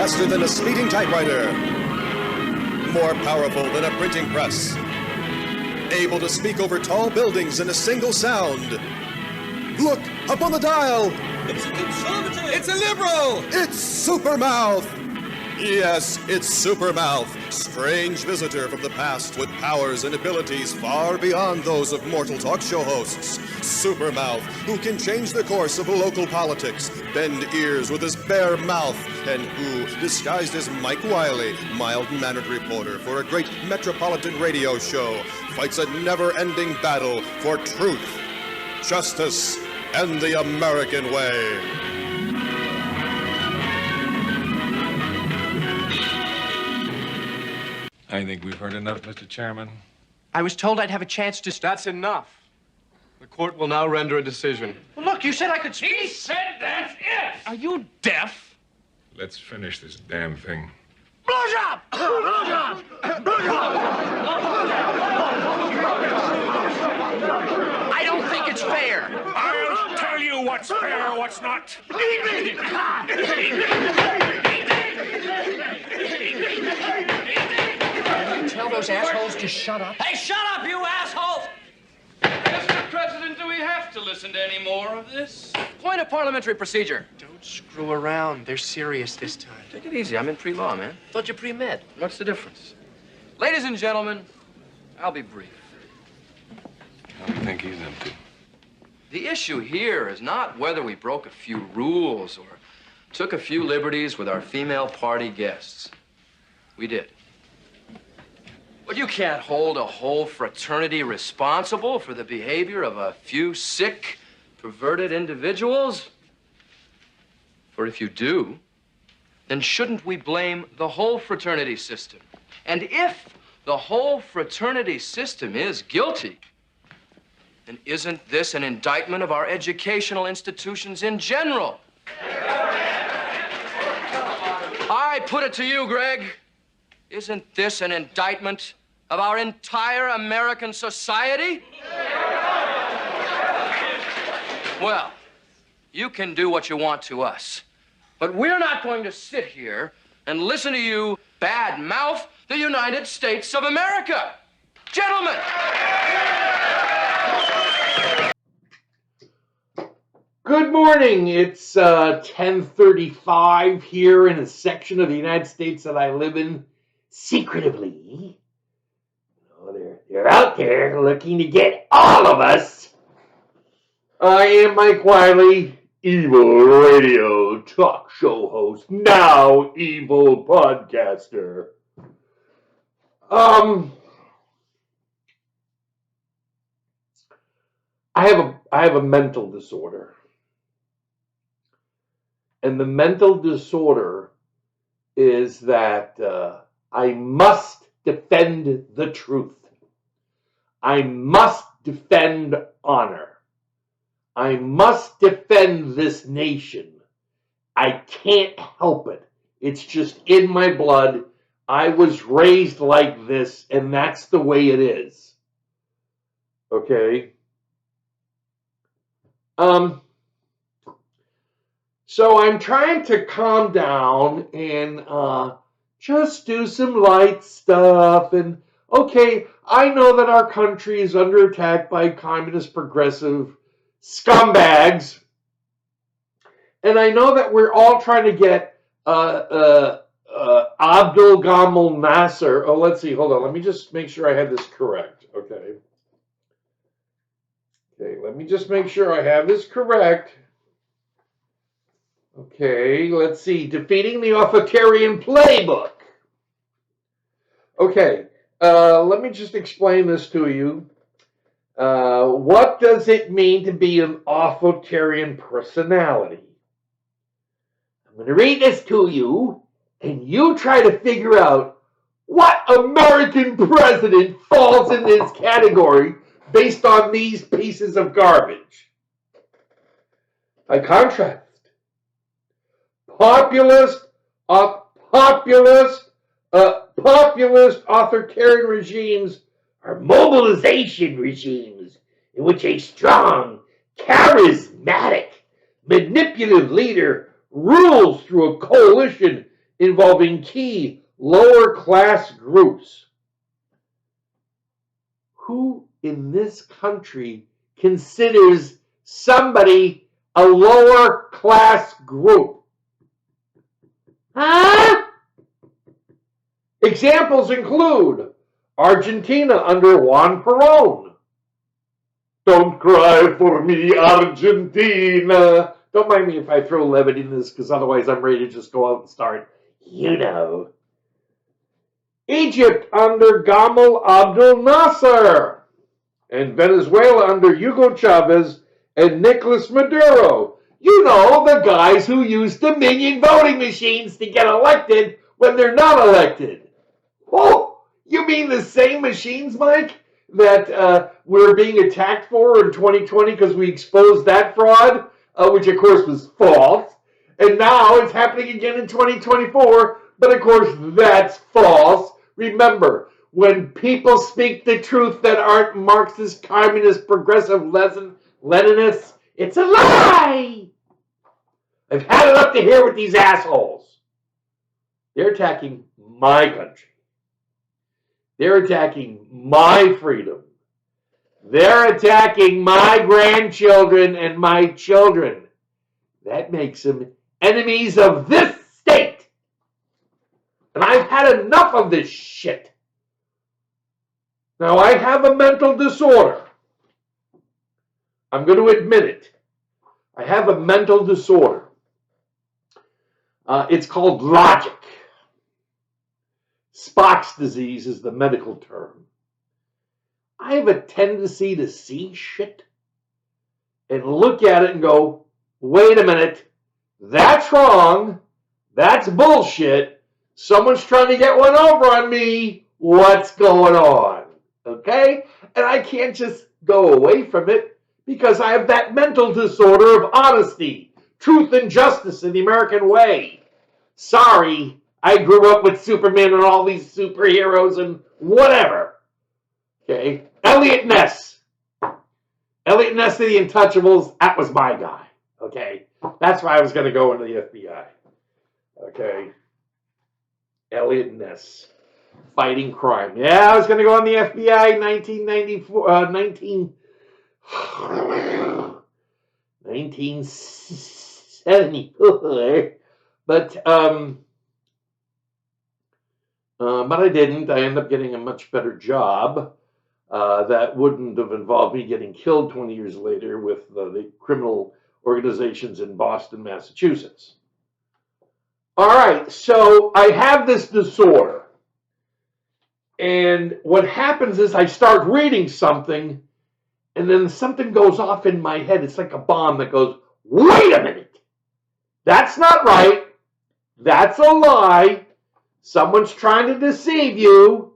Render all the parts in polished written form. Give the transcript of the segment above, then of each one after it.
faster than a speeding typewriter, more powerful than a printing press, able to speak over tall buildings in a single sound. Look, up on the dial! It's a conservative! It's a liberal! It's Supermouth! Yes, it's Supermouth, strange visitor from the past with powers and abilities far beyond those of mortal talk show hosts. Supermouth, who can change the course of local politics, bend ears with his bare mouth, and who, disguised as Mike Wiley, mild-mannered reporter for a great metropolitan radio show, fights a never-ending battle for truth, justice, and the American way. I think we've heard enough, Mr. Chairman. I was told I'd have a chance to... That's enough. The court will now render a decision. Well, look, you said I could speak. He said that's it! Are you deaf? Let's finish this damn thing. Blowjob! Blowjob! I don't think it's fair. I'll tell you what's fair, what's not. Tell those assholes to shut up. Hey, shut up, you assholes! Mr. President, do we have to listen to any more of this? Point of parliamentary procedure. Don't screw around. They're serious this time. Take it easy. I'm in pre-law, man. Thought you pre-med. What's the difference? Ladies and gentlemen, I'll be brief. I think he's empty. The issue here is not whether we broke a few rules or took a few liberties with our female party guests. We did. But you can't hold a whole fraternity responsible for the behavior of a few sick, perverted individuals. For if you do, then shouldn't we blame the whole fraternity system? And if the whole fraternity system is guilty, then isn't this an indictment of our educational institutions in general? I put it to you, Greg. Isn't this an indictment of our entire American society? Well, you can do what you want to us, but we're not going to sit here and listen to you badmouth the United States of America. Gentlemen! Good morning. It's 10:35 here in a section of the United States that I live in secretively. They're out there looking to get all of us. I am Mike Wiley, evil radio talk show host, now evil podcaster. I have a mental disorder. And the mental disorder is that I must defend the truth. I must defend honor. I must defend this nation. I can't help it. It's just in my blood. I was raised like this, and that's the way it is. Okay? So I'm trying to calm down and just do some light stuff. And okay, I know that our country is under attack by communist progressive scumbags. And I know that we're all trying to get Abdul Gamal Nasser. Oh, let's see. Hold on. Let me just make sure I have this correct. Okay, let me just make sure I have this correct. Okay, let's see. Defeating the authoritarian playbook. Okay, let me just explain this to you. What does it mean to be an authoritarian personality? I'm going to read this to you, and you try to figure out what American president falls in this category based on these pieces of garbage. By contrast, populist authoritarian regimes are mobilization regimes in which a strong, charismatic, manipulative leader rules through a coalition involving key lower class groups. Who in this country considers somebody a lower class group? Huh? Examples include Argentina under Juan Perón. Don't cry for me, Argentina. Don't mind me if I throw levity in this, because otherwise I'm ready to just go out and start, Egypt under Gamal Abdel Nasser. And Venezuela under Hugo Chavez and Nicolas Maduro. You know, the guys who use Dominion voting machines to get elected when they're not elected. Oh, you mean the same machines, Mike, that we're being attacked for in 2020 because we exposed that fraud, which of course was false. And now it's happening again in 2024, but of course that's false. Remember, when people speak the truth that aren't Marxist, communist, progressive, Leninists, it's a lie. I've had it up to here with these assholes. They're attacking my country. They're attacking my freedom. They're attacking my grandchildren and my children. That makes them enemies of this state. And I've had enough of this shit. Now, I have a mental disorder. I'm going to admit it. I have a mental disorder. It's called logic. Spock's disease is the medical term. I have a tendency to see shit and look at it and go, wait a minute, that's wrong, that's bullshit, someone's trying to get one over on me, what's going on? Okay? And I can't just go away from it because I have that mental disorder of honesty, truth, and justice in the American way. Sorry, I grew up with Superman and all these superheroes and whatever. Okay? Elliot Ness. Elliot Ness of the Untouchables, that was my guy. Okay? That's why I was going to go into the FBI. Okay? Elliot Ness. Fighting crime. Yeah, I was going to go in the FBI in 1974. But I didn't. I ended up getting a much better job that wouldn't have involved me getting killed 20 years later with the criminal organizations in Boston, Massachusetts. All right, so I have this disorder. And what happens is I start reading something, and then something goes off in my head. It's like a bomb that goes, wait a minute. That's not right. That's a lie. Someone's trying to deceive you.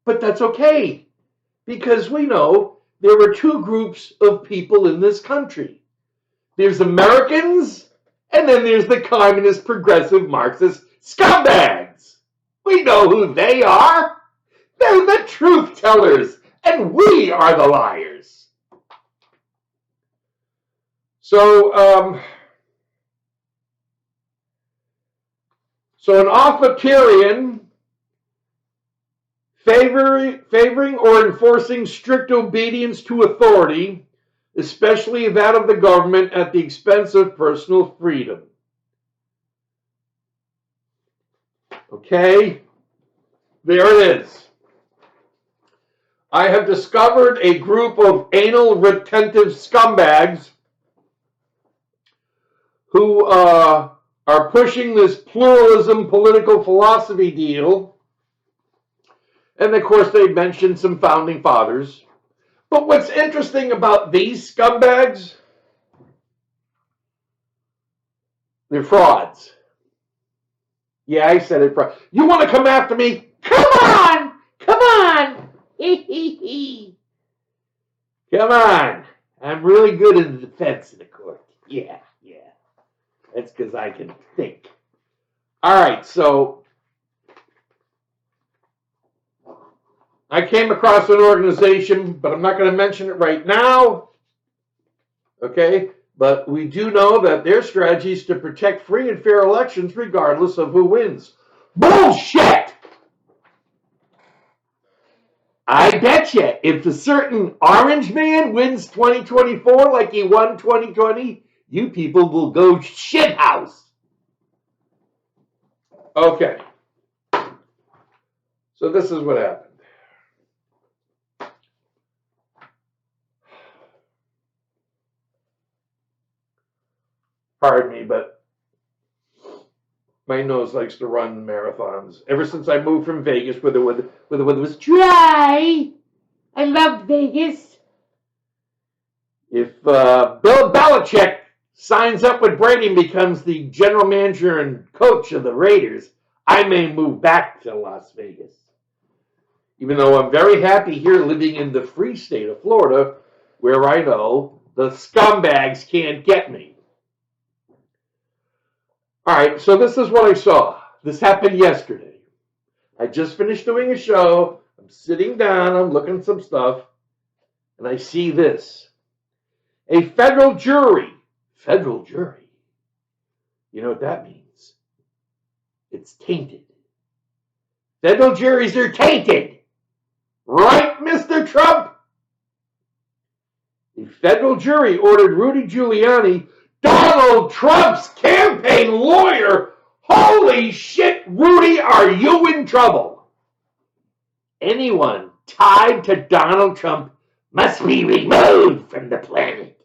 But that's okay. Because we know there are two groups of people in this country. There's Americans, and then there's the communist, progressive, Marxist scumbags. We know who they are. They're the truth tellers, and we are the liars. So an authoritarian favoring or enforcing strict obedience to authority, especially that of the government, at the expense of personal freedom. Okay, there it is. I have discovered a group of anal retentive scumbags who are pushing this pluralism political philosophy deal. And of course, they mentioned some founding fathers. But what's interesting about these scumbags, they're frauds. Yeah, I said it. You want to come after me? Come on! Come on! Come on. I'm really good in the defense in the court. Yeah. That's because I can think. All right, so I came across an organization, but I'm not going to mention it right now. Okay? But we do know that their strategy is to protect free and fair elections regardless of who wins. Bullshit! I bet you if a certain orange man wins 2024 like he won 2020, you people will go shithouse. Okay. So this is what happened. Pardon me, but my nose likes to run marathons. Ever since I moved from Vegas where the weather was dry, I loved Vegas. If Bill Belichick signs up with Brady and becomes the general manager and coach of the Raiders, I may move back to Las Vegas. Even though I'm very happy here living in the free state of Florida, where I know the scumbags can't get me. All right, so this is what I saw. This happened yesterday. I just finished doing a show. I'm sitting down, I'm looking at some stuff, and I see this. A federal jury. Federal jury. You know what that means? It's tainted. Federal juries are tainted. Right, Mr. Trump? A federal jury ordered Rudy Giuliani, Donald Trump's campaign lawyer. Holy shit, Rudy, are you in trouble? Anyone tied to Donald Trump must be removed from the planet.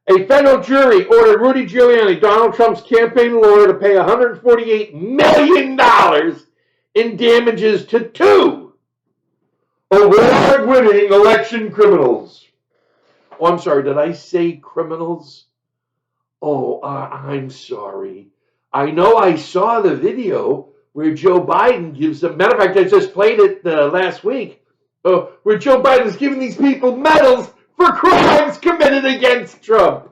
A federal jury ordered Rudy Giuliani, Donald Trump's campaign lawyer, to pay $148 million in damages to two award-winning election criminals. Oh, I'm sorry, did I say criminals? Oh, I'm sorry. I know I saw the video where Joe Biden gives them, matter of fact, I just played it last week, where Joe Biden is giving these people medals for crimes committed against Trump.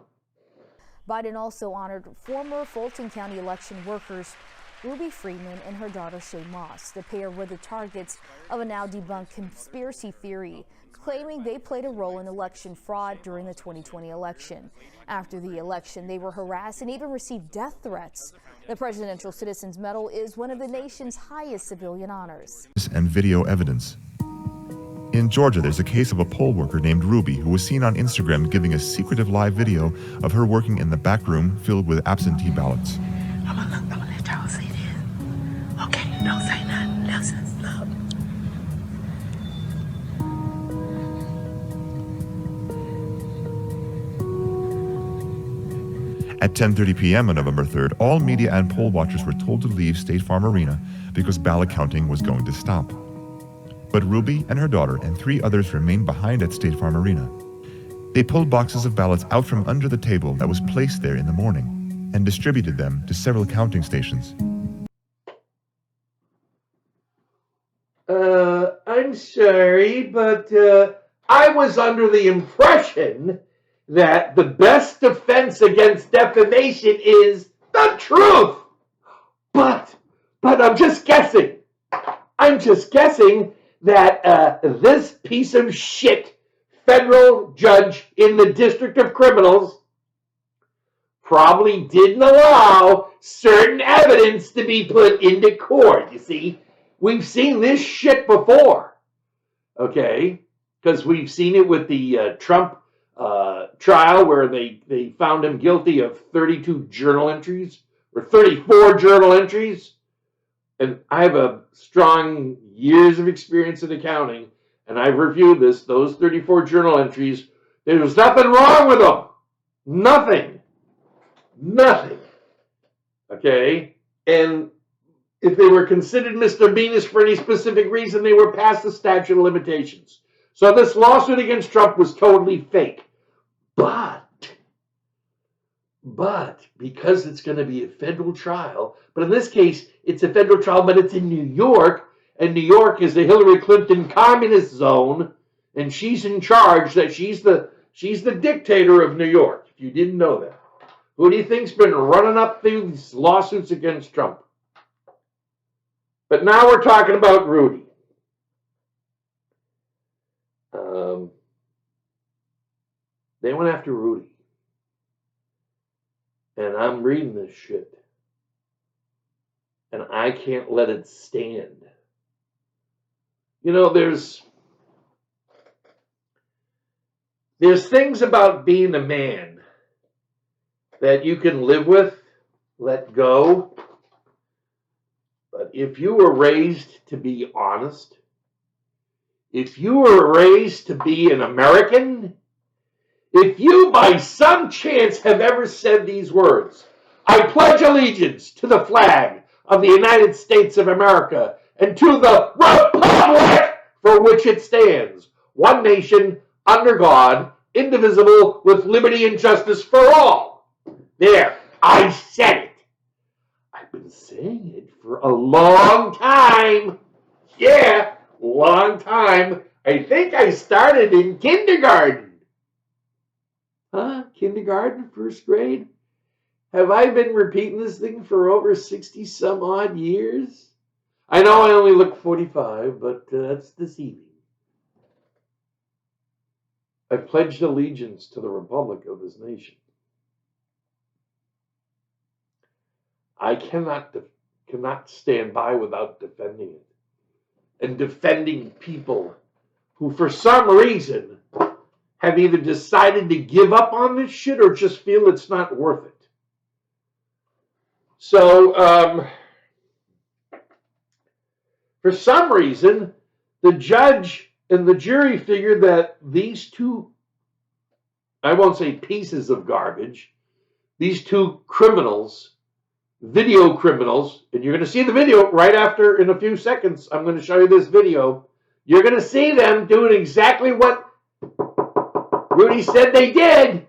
Biden also honored former Fulton County election workers Ruby Freeman and her daughter Shay Moss. The pair were the targets of a now debunked conspiracy theory, claiming they played a role in election fraud during the 2020 election. After the election, they were harassed and even received death threats. The Presidential Citizens Medal is one of the nation's highest civilian honors. And video evidence. In Georgia, there's a case of a poll worker named Ruby who was seen on Instagram giving a secretive live video of her working in the back room filled with absentee ballots. I'm gonna let y'all see this. Okay, don't say nothing. Listen, look. At 10:30 p.m. on November 3rd, all media and poll watchers were told to leave State Farm Arena because ballot counting was going to stop. But Ruby and her daughter and 3 others remained behind at State Farm Arena. They pulled boxes of ballots out from under the table that was placed there in the morning and distributed them to several counting stations. I'm sorry, but I was under the impression that the best defense against defamation is the truth. But I'm just guessing. I'm just guessing that this piece of shit federal judge in the District of Criminals probably didn't allow certain evidence to be put into court. You see, we've seen this shit before, okay? Because we've seen it with the Trump trial where they found him guilty of 32 journal entries or 34 journal entries. And I have a strong years of experience in accounting, and I've reviewed those 34 journal entries. There was nothing wrong with them. Nothing. Okay? And if they were considered misdemeanors for any specific reason, they were past the statute of limitations. So this lawsuit against Trump was totally fake. But because it's going to be a federal trial, but in this case, it's a federal trial, but it's in New York, and New York is the Hillary Clinton communist zone, and she's in charge. That she's the dictator of New York. If you didn't know that, who do you think's been running up these lawsuits against Trump? But now we're talking about Rudy. They went after Rudy. And I'm reading this shit. And I can't let it stand. You know, there's things about being a man that you can live with, let go. But if you were raised to be honest, if you were raised to be an American, if you by some chance have ever said these words, I pledge allegiance to the flag of the United States of America and to the republic for which it stands, one nation, under God, indivisible, with liberty and justice for all. There, I said it. I've been saying it for a long time. Yeah, long time. I think I started in kindergarten. Huh? Kindergarten? First grade? Have I been repeating this thing for over 60 some odd years? I know I only look 45, but that's deceiving. I pledged allegiance to the republic of this nation. I cannot stand by without defending it. And defending people who, for some reason, have either decided to give up on this shit or just feel it's not worth it. So, for some reason, the judge and the jury figured that these two, I won't say pieces of garbage, these two criminals, video criminals, and you're going to see the video right after, in a few seconds, I'm going to show you this video. You're going to see them doing exactly what Rudy said they did.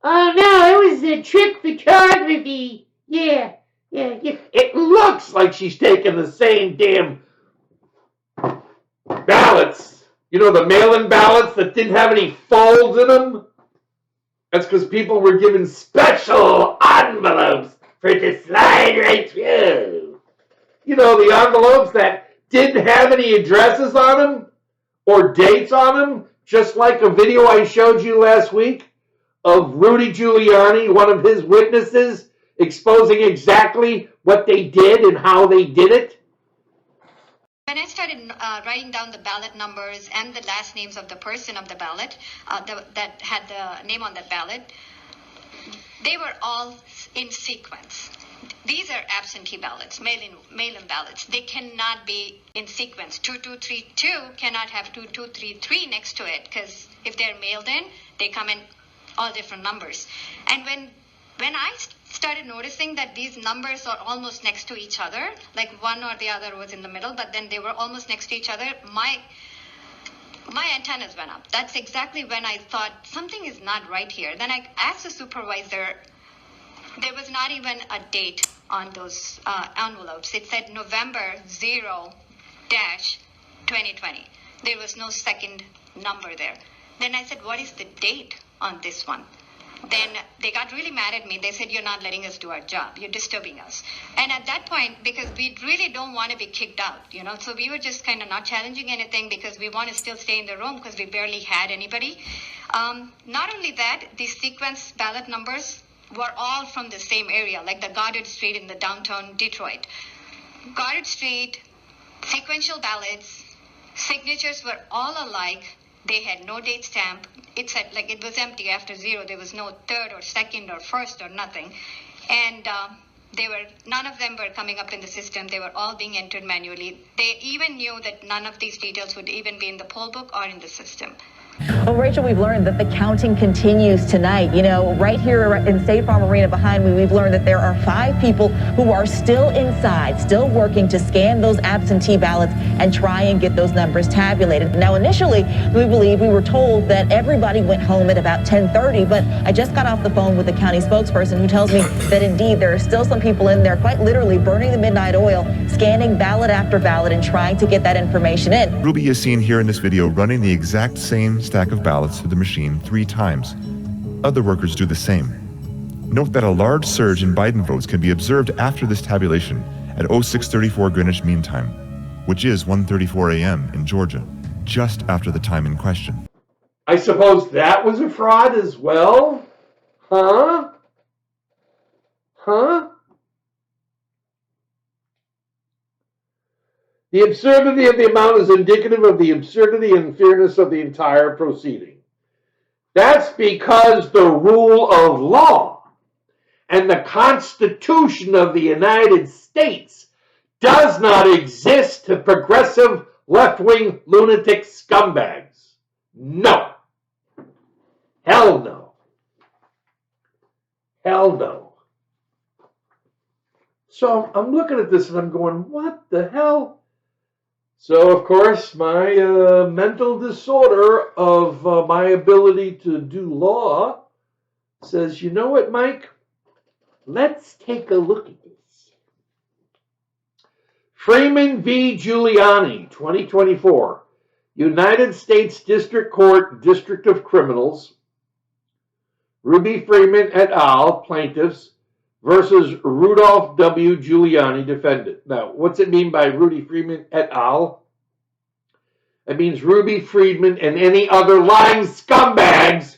Oh no, it was a trick photography. Yeah. It looks like she's taking the same damn ballots. You know, the mail-in ballots that didn't have any folds in them? That's because people were given special envelopes for it to slide right through. You know, the envelopes that didn't have any addresses on them or dates on them, just like a video I showed you last week of Rudy Giuliani, one of his witnesses, exposing exactly what they did and how they did it. When I started writing down the ballot numbers and the last names of the person of the ballot that had the name on that ballot, they were all in sequence. These are absentee ballots, mail-in ballots. They cannot be in sequence. 2232 cannot have 2233 next to it, because if they're mailed in, they come in all different numbers. And when I started noticing that these numbers are almost next to each other, like one or the other was in the middle, but then they were almost next to each other, my antennas went up. That's exactly when I thought something is not right here. Then I asked the supervisor. There was not even a date on those envelopes. It said November 0-2020. There was no second number there. Then I said, what is the date on this one? Then they got really mad at me. They said, you're not letting us do our job. You're disturbing us. And at that point, because we really don't want to be kicked out, so we were just kind of not challenging anything because we want to still stay in the room because we barely had anybody. Not only that, these sequence ballot numbers were all from the same area, like the Goddard Street in the downtown Detroit. Goddard Street, sequential ballots, signatures were all alike. They had no date stamp. It said, like, it was empty after 0. There was no third or second or first or nothing. And none of them were coming up in the system. They were all being entered manually. They even knew that none of these details would even be in the poll book or in the system. Well, Rachel, we've learned that the counting continues tonight. Right here in State Farm Arena behind me, we've learned that there are 5 people who are still inside, still working to scan those absentee ballots and try and get those numbers tabulated. Now, initially, we were told that everybody went home at about 10:30, but I just got off the phone with the county spokesperson who tells me that indeed there are still some people in there quite literally burning the midnight oil, scanning ballot after ballot and trying to get that information in. Ruby is seen here in this video running the exact same stack of ballots through the machine 3 times. Other workers do the same. Note that a large surge in Biden votes can be observed after this tabulation at 0634 Greenwich Mean Time, which is 1:34 a.m. in Georgia. just after the time in question. I suppose that was a fraud as well? Huh? Huh? The absurdity of the amount is indicative of the absurdity and fairness of the entire proceeding. That's because the rule of law and the Constitution of the United States does not exist to progressive left-wing lunatic scumbags. No. Hell no. Hell no. So I'm looking at this and I'm going, what the hell? So, of course, my mental disorder of my ability to do law says, you know what, Mike? Let's take a look at this. Freeman v. Giuliani, 2024. United States District Court, District of Criminals. Ruby Freeman et al., plaintiffs, versus Rudolph W. Giuliani, defendant. Now, what's it mean by Rudy Freeman et al.? It means Ruby Freeman and any other lying scumbags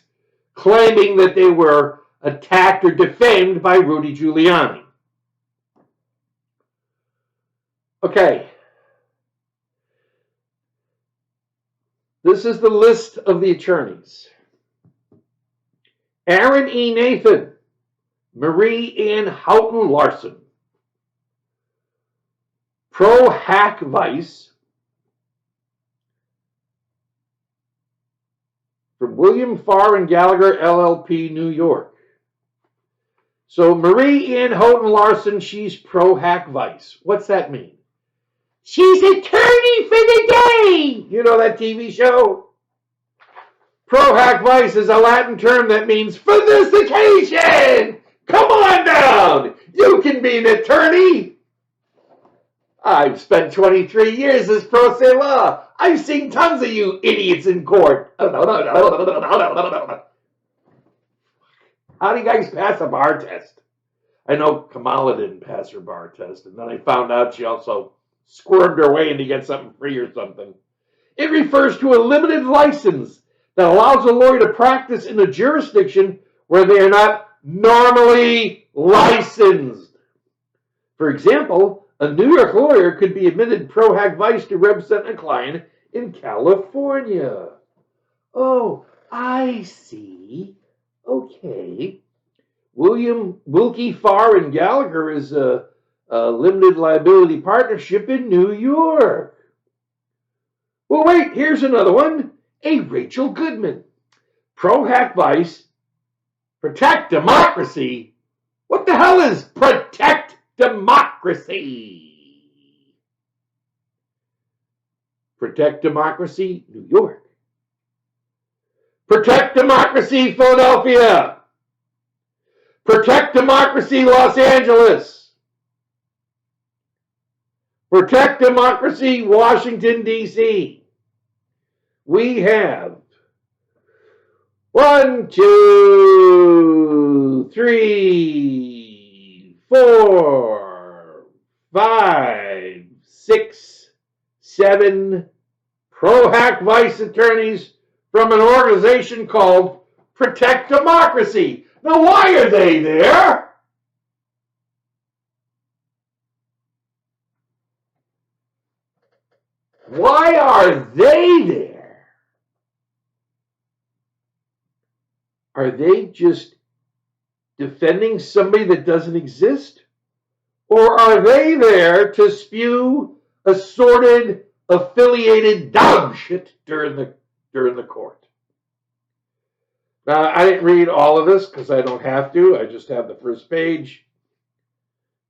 claiming that they were attacked or defamed by Rudy Giuliani. Okay. This is the list of the attorneys. Aaron E. Nathan, Marie Ann Houghton Larson, Pro Hack Vice, from William Farr and Gallagher, LLP, New York. So Marie Ann Houghton Larson, she's Pro Hack Vice. What's that mean? She's attorney for the day. You know that TV show? Pro Hack Vice is a Latin term that means for this occasion. Come on down. You can be an attorney. I've spent 23 years as pro se law. I've seen tons of you idiots in court. How do you guys pass a bar test? I know Kamala didn't pass her bar test, and then I found out she also squirmed her way in to get something free or something. It refers to a limited license that allows a lawyer to practice in a jurisdiction where they are not normally licensed. For example, a New York lawyer could be admitted pro hac vice to represent a client in California. Oh, I see. Okay. Wilkie Farr and Gallagher is a limited liability partnership in New York. Well, wait, here's another one. A Rachel Goodman. Pro hac vice. Protect democracy. What the hell is protect democracy? Protect democracy, New York. Protect democracy, Philadelphia. Protect democracy, Los Angeles. Protect democracy, Washington, D.C. We have 1, 2, 3, 4, 5, 6, 7 pro hac vice attorneys from an organization called Protect Democracy. Now, why are they there? Why are they there? Are they just defending somebody that doesn't exist? Or are they there to spew assorted, affiliated dog shit during the court? Now, I didn't read all of this because I don't have to. I just have the first page.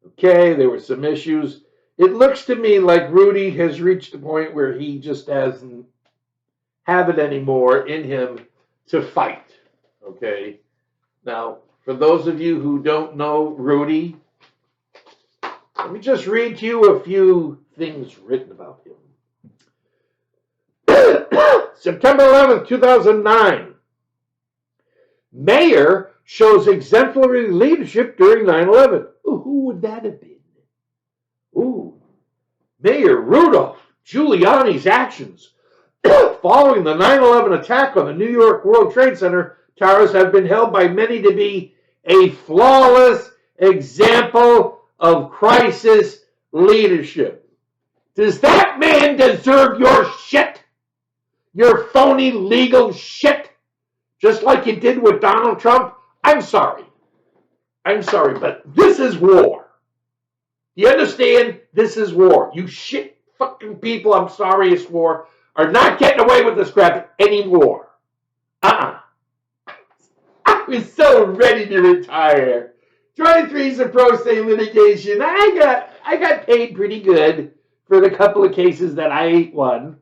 Okay, there were some issues. It looks to me like Rudy has reached the point where he just doesn't have it anymore in him to fight. Okay? Now, for those of you who don't know Rudy, let me just read to you a few things written about him. September 11th, 2009. Mayor shows exemplary leadership during 9/11. Ooh, who would that have been? Ooh, Mayor Rudolph Giuliani's actions Following the 9/11 attack on the New York World Trade Center, towers have been held by many to be a flawless example of crisis leadership. Does that man deserve your shit? Your phony legal shit? Just like you did with Donald Trump? I'm sorry, but this is war. You understand? This is war. You shit fucking people, I'm sorry it's war, are not getting away with this crap anymore. I was so ready to retire. 23 years of pro se litigation. I got paid pretty good for the couple of cases that I won.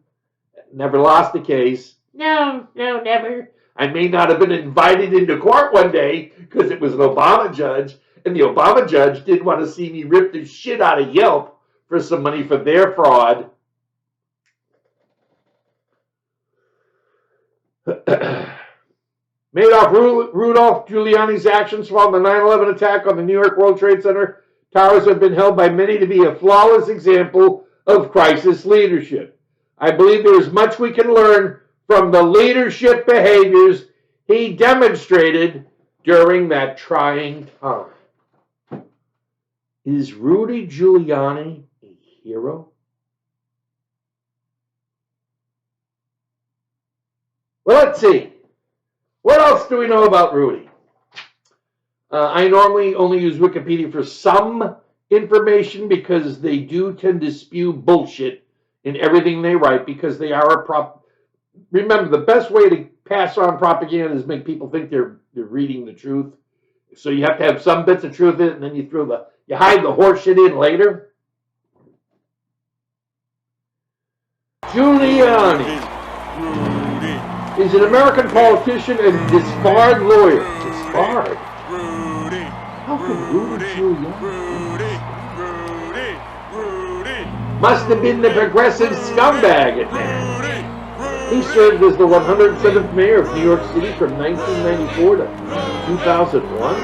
Never lost a case. No, never. I may not have been invited into court one day because it was an Obama judge, and the Obama judge did want to see me rip the shit out of Yelp for some money for their fraud. Rudolph Giuliani's actions following the 9/11 attack on the New York World Trade Center towers have been held by many to be a flawless example of crisis leadership. I believe there is much we can learn from the leadership behaviors he demonstrated during that trying time. Is Rudy Giuliani a hero? Well, let's see. What else do we know about Rudy? I normally only use Wikipedia for some information because they do tend to spew bullshit in everything they write because they are Remember, the best way to pass on propaganda is make people think they're reading the truth. So you have to have some bits of truth in it, and then you hide the horse shit in later. Giuliani is an American politician and disbarred lawyer. Disbarred? How can Rudy Giuliani? Must have been the progressive scumbag at that. He served as the 107th mayor of New York City from 1994 to 2001.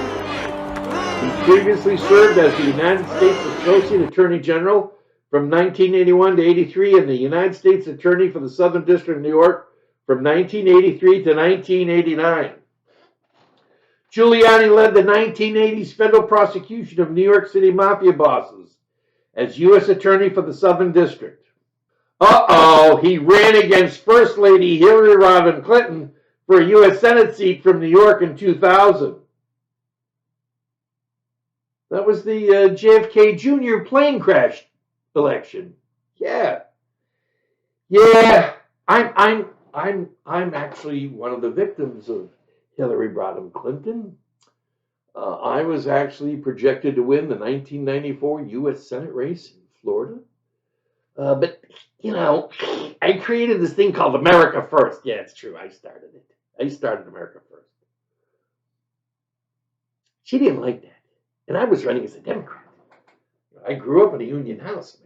He previously served as the United States Associate Attorney General from 1981 to 83 and the United States Attorney for the Southern District of New York from 1983 to 1989. Giuliani led the 1980s federal prosecution of New York City mafia bosses as U.S. Attorney for the Southern District. He ran against First Lady Hillary Rottweiler Clinton for a U.S. Senate seat from New York in 2000. That was the JFK Jr. plane crash election. Yeah. I'm actually one of the victims of Hillary Rottweiler Clinton. I was actually projected to win the 1994 U.S. Senate race in Florida. But, I created this thing called America First. Yeah, it's true. I started it. I started America First. She didn't like that. And I was running as a Democrat. I grew up in a union house.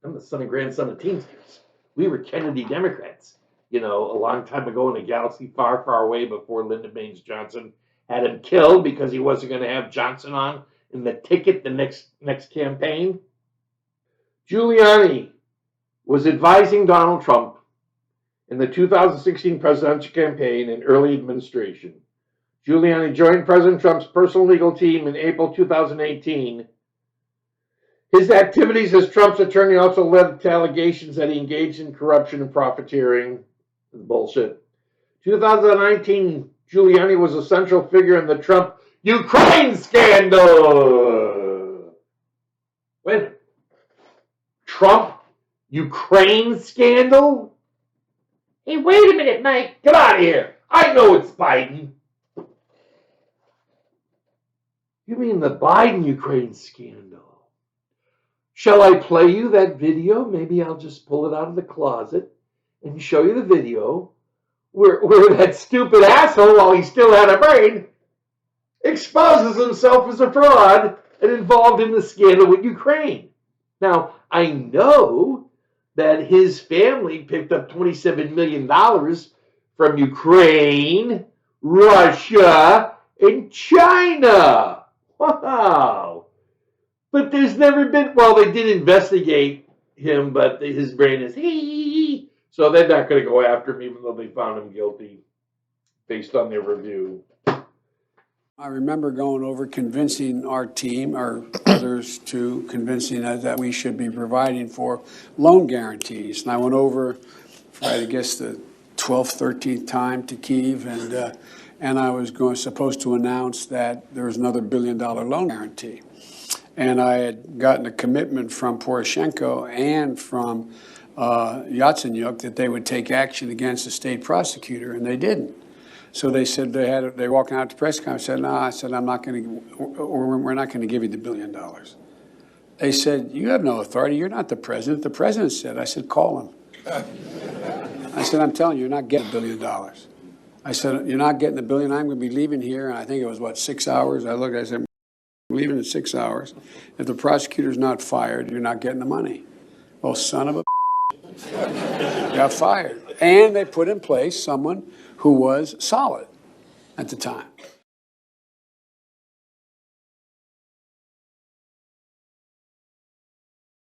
I'm the son and grandson of Teamsters. We were Kennedy Democrats, a long time ago in a galaxy far, far away before Lyndon Baines Johnson had him killed because he wasn't going to have Johnson on in the ticket the next campaign. Giuliani was advising Donald Trump in the 2016 presidential campaign and early administration. Giuliani joined President Trump's personal legal team in April 2018. His activities as Trump's attorney also led to allegations that he engaged in corruption and profiteering. Bullshit. 2019, Giuliani was a central figure in the Trump Ukraine scandal. Wait a minute. Trump Ukraine scandal? Hey, wait a minute, Mike. Get out of here. I know it's Biden. You mean the Biden Ukraine scandal? Shall I play you that video? Maybe I'll just pull it out of the closet and show you the video where that stupid asshole, while he still had a brain, exposes himself as a fraud and involved in the scandal with Ukraine. Now, I know that his family picked up $27 million from Ukraine, Russia, and China. Wow. But there's never been, well, they did investigate him, but his brain is So they're not going to go after him, even though they found him guilty based on their review. I remember going over convincing our team, or others too, convincing us that we should be providing for loan guarantees. And I went over for, I guess, the 12th, 13th time to Kyiv, and I was supposed to announce that there was another $1 billion loan guarantee. And I had gotten a commitment from Poroshenko and from Yatsenyuk that they would take action against the state prosecutor, and they didn't. So they said they were walking out to press conference. I said, no, I said, I'm not going to, we're not going to give you the $1 billion. They said, you have no authority. You're not the president. The president said. I said, call him. I said, I'm telling you, you're not getting $1 billion. I said, you're not getting the $1 billion. I'm going to be leaving here. And I think it was, 6 hours? I looked, I said, I'm leaving in 6 hours. If the prosecutor's not fired, you're not getting the money. Well, son of a got fired. And they put in place someone who was solid at the time.